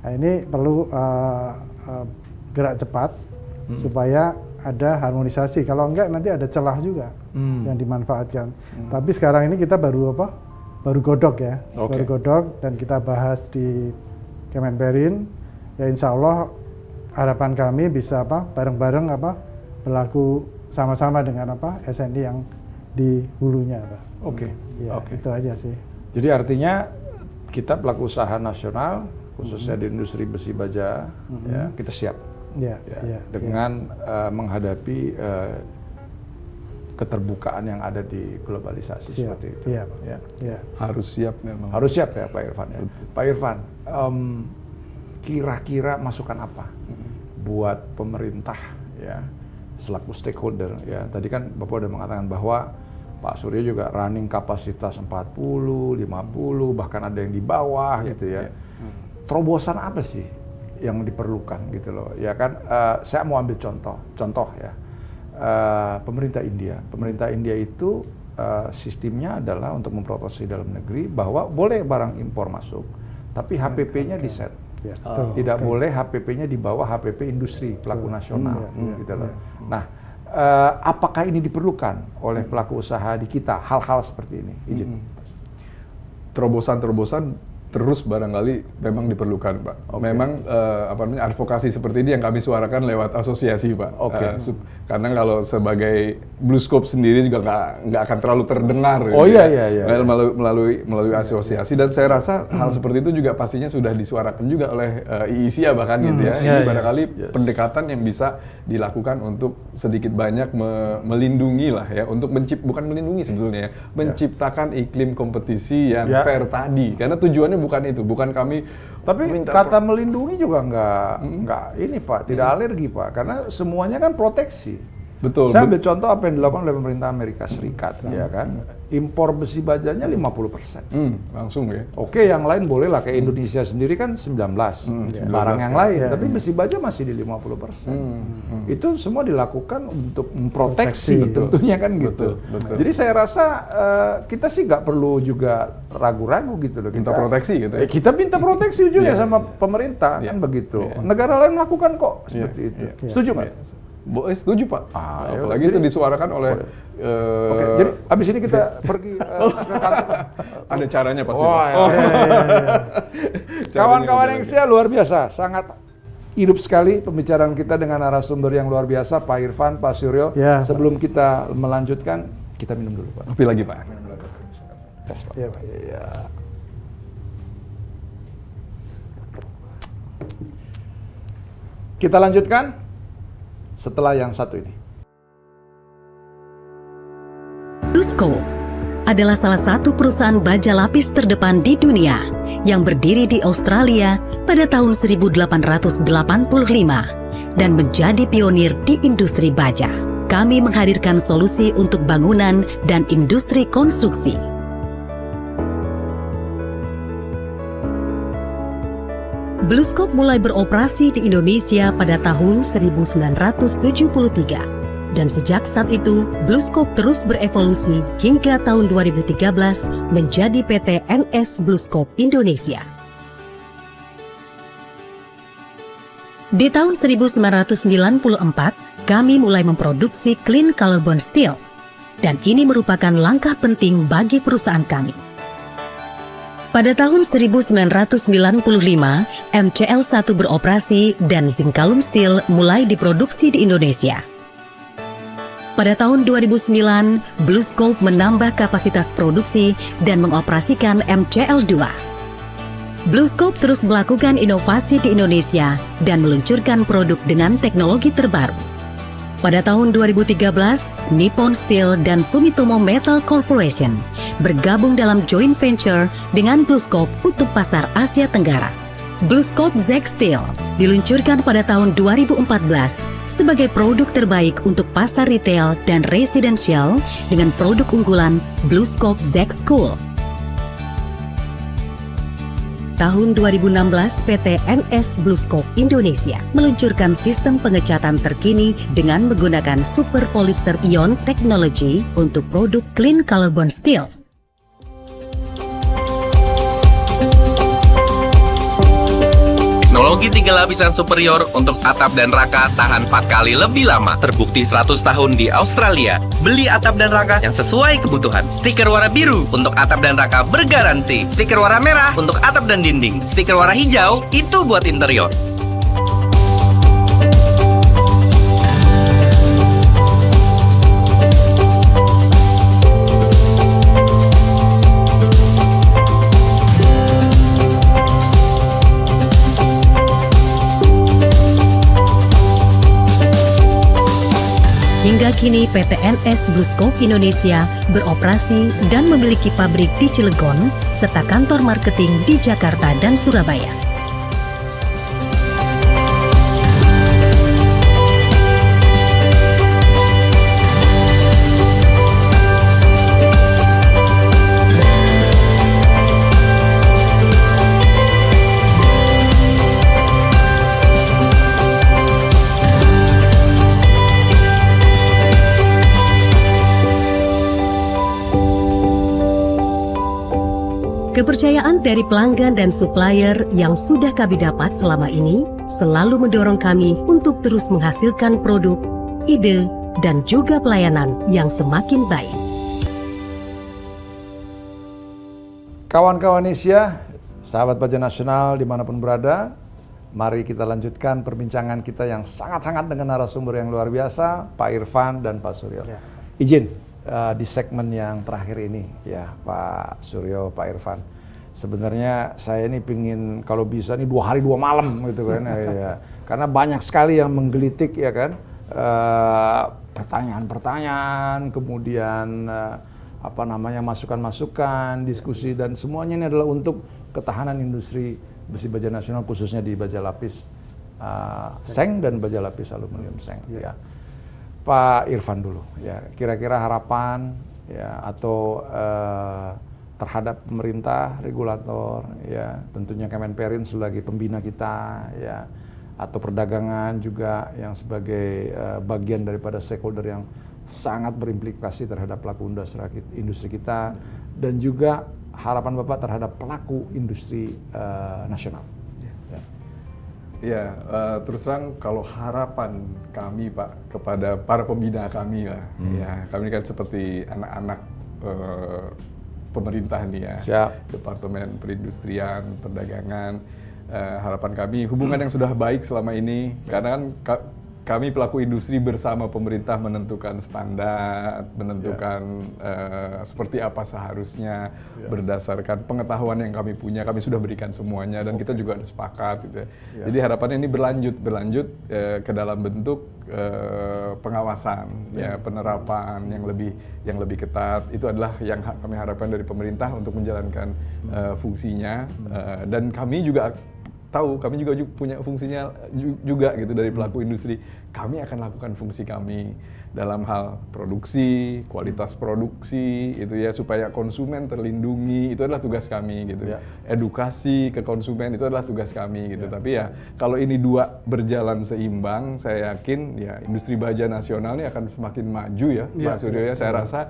Speaker 2: Nah, ini perlu gerak cepat supaya ada harmonisasi. Kalau enggak nanti ada celah juga yang dimanfaatkan. Tapi sekarang ini kita baru godok ya, baru godok dan kita bahas di Kemenperin. Ya insya Allah harapan kami bisa bareng-bareng berlaku sama-sama dengan SNI yang di hulunya Pak. Itu aja sih.
Speaker 1: Jadi artinya kita pelaku usaha nasional khususnya di industri besi baja ya kita siap. Dengan menghadapi keterbukaan yang ada di globalisasi seperti itu.
Speaker 3: Harus siap memang.
Speaker 1: Harus siap ya Pak Irfan ya. Pak Irfan, kira-kira masukan apa buat pemerintah ya selaku stakeholder ya. Tadi kan Bapak udah mengatakan bahwa Pak Surya juga running kapasitas 40, 50, bahkan ada yang di bawah gitu ya. Terobosan apa sih yang diperlukan gitu loh ya kan, saya mau ambil contoh ya, pemerintah India itu sistemnya adalah untuk memproteksi dalam negeri bahwa boleh barang impor masuk tapi HPP-nya di set, tidak boleh HPP-nya di bawah HPP industri pelaku nasional gitu loh. Nah apakah ini diperlukan oleh pelaku usaha di kita hal-hal seperti ini? Izin.
Speaker 3: Terobosan terus barangkali memang diperlukan Pak. Memang advokasi seperti ini yang kami suarakan lewat asosiasi Pak. Karena kalau sebagai Blue Scope sendiri juga nggak akan terlalu terdengar. Melalui asosiasi dan saya rasa hal seperti itu juga pastinya sudah disuarakan juga oleh IICA bahkan gitu ya. Ini barangkali pendekatan yang bisa dilakukan untuk sedikit banyak melindungi lah ya, untuk bukan melindungi sebetulnya ya, menciptakan iklim kompetisi yang fair tadi. Karena tujuannya bukan itu, bukan kami.
Speaker 1: Tapi kata melindungi juga nggak ini Pak, tidak alergi Pak, karena semuanya kan proteksi.
Speaker 3: Betul.
Speaker 1: Saya ambil contoh apa yang dilakukan oleh pemerintah Amerika Serikat, ya kan, impor besi bajanya 50%.
Speaker 3: Langsung ya.
Speaker 1: Oke, yang lain boleh lah, kayak Indonesia sendiri kan 19, barang yang lain, tapi besi baja masih di 50%. Itu semua dilakukan untuk memproteksi tentunya kan gitu.
Speaker 3: Betul.
Speaker 1: Jadi saya rasa kita sih nggak perlu juga ragu-ragu gitu loh.
Speaker 3: Minta proteksi gitu ya.
Speaker 1: Kita minta proteksi juga sama pemerintah kan begitu. Negara lain melakukan kok seperti itu. Setuju nggak?
Speaker 3: Setuju Pak.
Speaker 1: Ya
Speaker 3: Apalagi itu disuarakan oleh.
Speaker 1: Oke, jadi abis ini kita pergi ke kantor.
Speaker 3: Ada caranya pasti.
Speaker 1: Kawan-kawan yang saya luar biasa, sangat hidup sekali pembicaraan kita dengan narasumber yang luar biasa, Pak Irfan, Pak Suryo.
Speaker 2: Ya,
Speaker 1: Sebelum kita melanjutkan, kita minum dulu, Pak.
Speaker 3: Kopi lagi Pak.
Speaker 1: Tes, Pak.
Speaker 2: Iya, Pak.
Speaker 1: Iya. Kita lanjutkan setelah yang satu ini.
Speaker 5: BlueScope adalah salah satu perusahaan baja lapis terdepan di dunia yang berdiri di Australia pada tahun 1885 dan menjadi pionir di industri baja. Kami menghadirkan solusi untuk bangunan dan industri konstruksi. BlueScope mulai beroperasi di Indonesia pada tahun 1973. Dan sejak saat itu, BlueScope terus berevolusi hingga tahun 2013 menjadi PT NS BlueScope Indonesia. Di tahun 1994, kami mulai memproduksi clean carbon steel, dan ini merupakan langkah penting bagi perusahaan kami. Pada tahun 1995, MCL1 beroperasi dan Zinkalum Steel mulai diproduksi di Indonesia. Pada tahun 2009, BlueScope menambah kapasitas produksi dan mengoperasikan MCL2. BlueScope terus melakukan inovasi di Indonesia dan meluncurkan produk dengan teknologi terbaru. Pada tahun 2013, Nippon Steel dan Sumitomo Metal Corporation bergabung dalam joint venture dengan BlueScope untuk pasar Asia Tenggara. BlueScope ZEG Steel diluncurkan pada tahun 2014 sebagai produk terbaik untuk pasar retail dan residensial dengan produk unggulan BlueScope ZEG School. Tahun 2016, PT NS BlueScope Indonesia meluncurkan sistem pengecatan terkini dengan menggunakan super polyester ion technology untuk produk clean carbon steel.
Speaker 6: Teknologi 3 lapisan superior untuk atap dan rangka tahan 4 kali lebih lama. Terbukti 100 tahun di Australia. Beli atap dan rangka yang sesuai kebutuhan. Stiker warna biru untuk atap dan rangka bergaransi. Stiker warna merah untuk atap dan dinding. Stiker warna hijau itu buat interior.
Speaker 5: Hingga kini PT NS BlueScope Indonesia beroperasi dan memiliki pabrik di Cilegon serta kantor marketing di Jakarta dan Surabaya. Kepercayaan dari pelanggan dan supplier yang sudah kami dapat selama ini selalu mendorong kami untuk terus menghasilkan produk, ide, dan juga pelayanan yang semakin baik.
Speaker 1: Kawan-kawan Asia, sahabat baja nasional dimanapun berada, mari kita lanjutkan perbincangan kita yang sangat hangat dengan narasumber yang luar biasa, Pak Irfan dan Pak Suryo.
Speaker 2: Ya.
Speaker 1: Izin di segmen yang terakhir ini, ya Pak Suryo, Pak Irfan. Sebenarnya saya ini pingin kalau bisa nih 2 hari 2 malam gitu kan, ya. Karena banyak sekali yang menggelitik ya kan, pertanyaan-pertanyaan, kemudian masukan-masukan, diskusi, dan semuanya ini adalah untuk ketahanan industri besi baja nasional, khususnya di baja lapis seng dan baja lapis aluminium seng. Ya. Pak Irfan dulu, ya kira-kira harapan ya atau terhadap pemerintah, regulator, ya tentunya Kemenperin sebagai pembina kita, ya atau perdagangan juga yang sebagai bagian daripada stakeholder yang sangat berimplikasi terhadap pelaku industri kita, dan juga harapan Bapak terhadap pelaku industri nasional. Ya.
Speaker 3: Ya, terus terang kalau harapan kami Pak kepada para pembina kami lah, ya kami kan seperti anak-anak pemerintah nih ya,
Speaker 1: Siap.
Speaker 3: Departemen Perindustrian, Perdagangan, harapan kami hubungan yang sudah baik selama ini, karena kan kami pelaku industri bersama pemerintah menentukan standar, menentukan seperti apa seharusnya berdasarkan pengetahuan yang kami punya, kami sudah berikan semuanya dan kita juga ada sepakat gitu ya. Jadi harapannya ini berlanjut ke dalam bentuk pengawasan, ya penerapan yang lebih ketat. Itu adalah yang kami harapkan dari pemerintah untuk menjalankan fungsinya, dan kami juga tahu kami juga punya fungsinya juga gitu dari pelaku industri. Kami akan lakukan fungsi kami dalam hal produksi, kualitas produksi itu ya, supaya konsumen terlindungi, itu adalah tugas kami gitu. Edukasi ke konsumen itu adalah tugas kami gitu. Tapi ya kalau ini dua berjalan seimbang, saya yakin ya industri baja nasional ini akan semakin maju ya, Pak Suryo ya. Saya rasa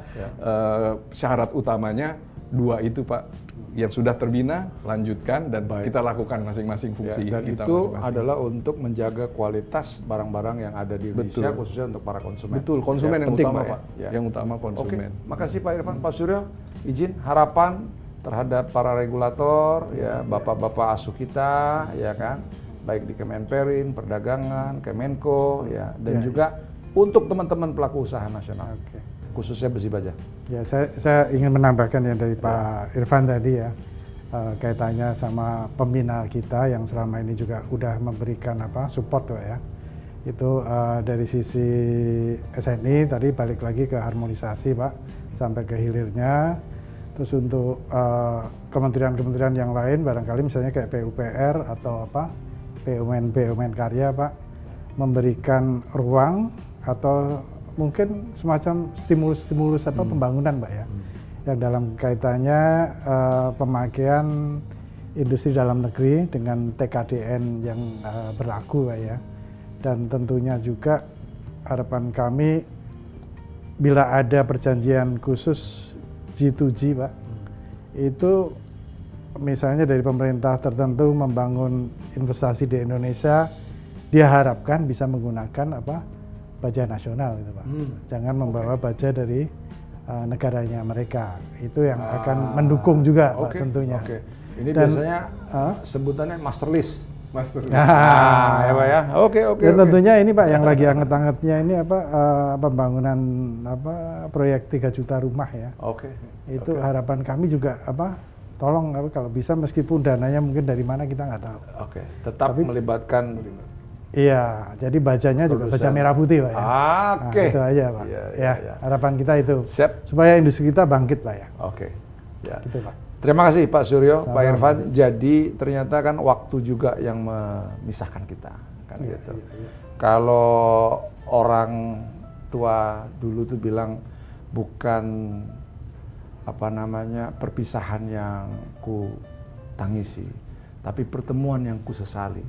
Speaker 3: syarat utamanya dua itu Pak, yang sudah terbina lanjutkan dan kita lakukan masing-masing fungsi
Speaker 1: dan
Speaker 3: kita
Speaker 1: itu
Speaker 3: masing-masing.
Speaker 1: adalah untuk menjaga kualitas barang-barang yang ada di Indonesia, khususnya untuk para konsumen.
Speaker 3: Betul, konsumen yang
Speaker 1: penting,
Speaker 3: utama
Speaker 1: Pak,
Speaker 3: Pak. Yang utama konsumen.
Speaker 1: Oke, makasih Pak Irfan. Pak Suryo, izin harapan terhadap para regulator, ya bapak-bapak asuh kita, ya kan, baik di Kemenperin, Perdagangan, Kemenko, ya, dan juga untuk teman-teman pelaku usaha nasional. Khususnya besi baja.
Speaker 2: Ya, saya ingin menambahkan yang dari Pak Irfan tadi ya, kaitannya sama pembina kita yang selama ini juga udah memberikan support Pak ya. Itu dari sisi SNI tadi balik lagi ke harmonisasi Pak, sampai ke hilirnya. Terus untuk kementerian-kementerian yang lain barangkali misalnya kayak PUPR atau BUMN karya Pak, memberikan ruang atau mungkin semacam stimulus pembangunan Pak ya, yang dalam kaitannya pemakaian industri dalam negeri dengan TKDN yang berlaku Pak ya. Dan tentunya juga harapan kami bila ada perjanjian khusus G2G Pak, itu misalnya dari pemerintah tertentu membangun investasi di Indonesia, dia harapkan bisa menggunakan baja nasional gitu Pak. Jangan membawa baja dari negaranya mereka. Itu yang akan mendukung juga Pak tentunya.
Speaker 1: Ini biasanya sebutannya master list.
Speaker 2: Ya
Speaker 1: Pak ya. Oke.
Speaker 2: Dan tentunya ini Pak yang lagi anget-angetnya ini pembangunan proyek 3 juta rumah ya. Itu harapan kami juga tolong kalau bisa meskipun dananya mungkin dari mana kita nggak tahu.
Speaker 1: Tetap melibatkan.
Speaker 2: Iya, jadi bajanya juga baja merah putih Pak ya. Nah, itu aja Pak. Ya, harapan kita itu.
Speaker 1: Siap.
Speaker 2: Supaya industri kita bangkit Pak ya.
Speaker 1: Ya.
Speaker 2: Gitu Pak.
Speaker 1: Terima kasih Pak Suryo,
Speaker 2: Sama-sama.
Speaker 1: Pak Irfan. Jadi ternyata kan waktu juga yang memisahkan kita, kan gitu. Kalau orang tua dulu tuh bilang bukan perpisahan yang ku tangisi, tapi pertemuan yang ku sesali.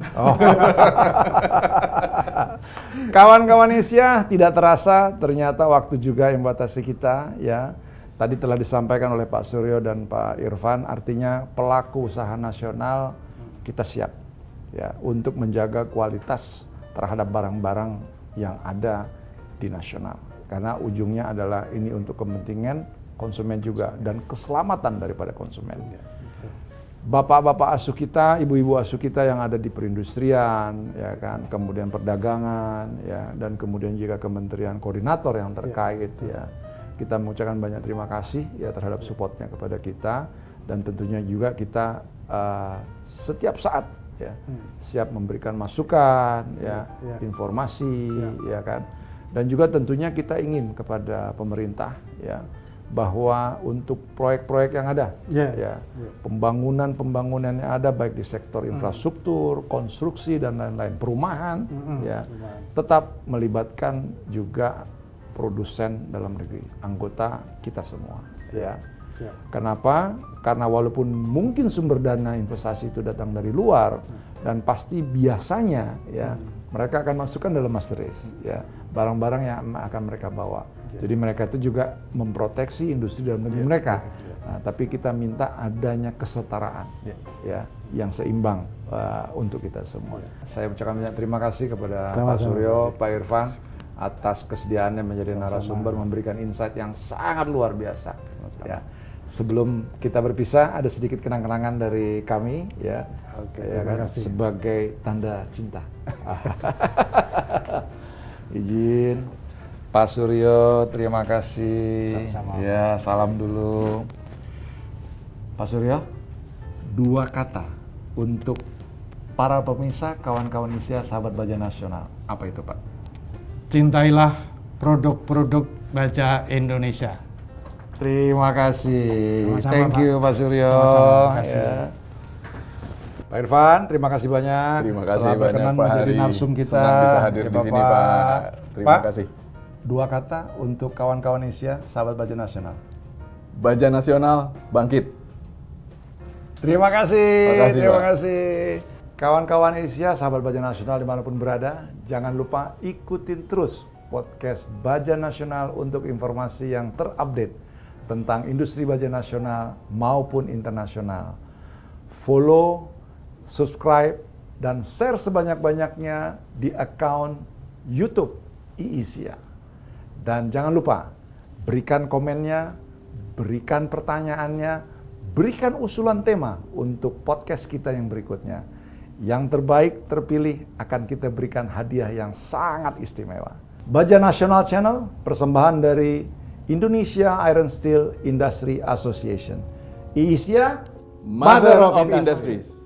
Speaker 1: Kawan-kawan Asia, tidak terasa ternyata waktu juga yang membatasi kita ya. Tadi telah disampaikan oleh Pak Suryo dan Pak Irfan, artinya pelaku usaha nasional kita siap ya untuk menjaga kualitas terhadap barang-barang yang ada di nasional. Karena ujungnya adalah ini untuk kepentingan konsumen juga dan keselamatan daripada konsumen. Bapak-bapak asuh kita, ibu-ibu asuh kita yang ada di perindustrian, ya kan, kemudian perdagangan, ya, dan kemudian juga kementerian koordinator yang terkait, ya. Kita mengucapkan banyak terima kasih ya terhadap supportnya kepada kita, dan tentunya juga kita setiap saat ya siap memberikan masukan, ya, informasi, ya kan, dan juga tentunya kita ingin kepada pemerintah ya bahwa untuk proyek-proyek yang ada, pembangunan yang ada baik di sektor infrastruktur, konstruksi dan lain-lain, perumahan, ya, tetap melibatkan juga produsen dalam negeri, anggota kita semua. Ya. Kenapa? Karena walaupun mungkin sumber dana investasi itu datang dari luar dan pasti biasanya ya mereka akan masukkan dalam master race, ya barang-barang yang akan mereka bawa. Jadi mereka itu juga memproteksi industri dalam negeri mereka. Nah, tapi kita minta adanya kesetaraan, ya, yang seimbang untuk kita semua. Saya ucapkan banyak terima kasih kepada Pak Suryo, Pak Irfan atas kesediaannya menjadi narasumber, memberikan insight yang sangat luar biasa. Ya. Sebelum kita berpisah, ada sedikit kenang-kenangan dari kami, ya, ya kan, sebagai tanda cinta. Izin, Pak Suryo, terima kasih.
Speaker 2: Sama-sama.
Speaker 1: Ya, salam dulu. Pak Suryo, 2 kata untuk para pemirsa, kawan-kawan ISIA, sahabat baja nasional. Apa itu, Pak?
Speaker 2: Cintailah produk-produk baja Indonesia.
Speaker 1: Terima kasih.
Speaker 2: Sama-sama,
Speaker 1: Thank you, Pak Suryo.
Speaker 2: Sama-sama, terima kasih.
Speaker 1: Ya. Pak Irfan, terima kasih banyak.
Speaker 3: Terima kasih
Speaker 1: telah
Speaker 3: banyak
Speaker 1: berkenan
Speaker 3: Pak
Speaker 1: menjadi
Speaker 3: Hari.
Speaker 1: narsum kita.
Speaker 3: Senang bisa hadir
Speaker 1: Ya,
Speaker 3: di sini
Speaker 1: Bapak.
Speaker 3: Pak. Terima
Speaker 1: Pak,
Speaker 3: kasih.
Speaker 1: 2 kata untuk kawan-kawan ISIA, sahabat baja nasional.
Speaker 3: Baja nasional bangkit.
Speaker 1: Terima kasih.
Speaker 3: Makasih,
Speaker 1: Terima
Speaker 3: Pak.
Speaker 1: kasih. Kawan-kawan ISIA, sahabat baja nasional dimanapun berada, jangan lupa ikutin terus podcast Baja Nasional untuk informasi yang terupdate tentang industri baja nasional maupun internasional. Follow, subscribe, dan share sebanyak-banyaknya di akun YouTube IISIA. Dan jangan lupa, berikan komennya, berikan pertanyaannya, berikan usulan tema untuk podcast kita yang berikutnya. Yang terbaik terpilih akan kita berikan hadiah yang sangat istimewa. Baja Nasional Channel, persembahan dari Indonesia Iron Steel Industry Association. IISIA,
Speaker 3: Mother of Industries.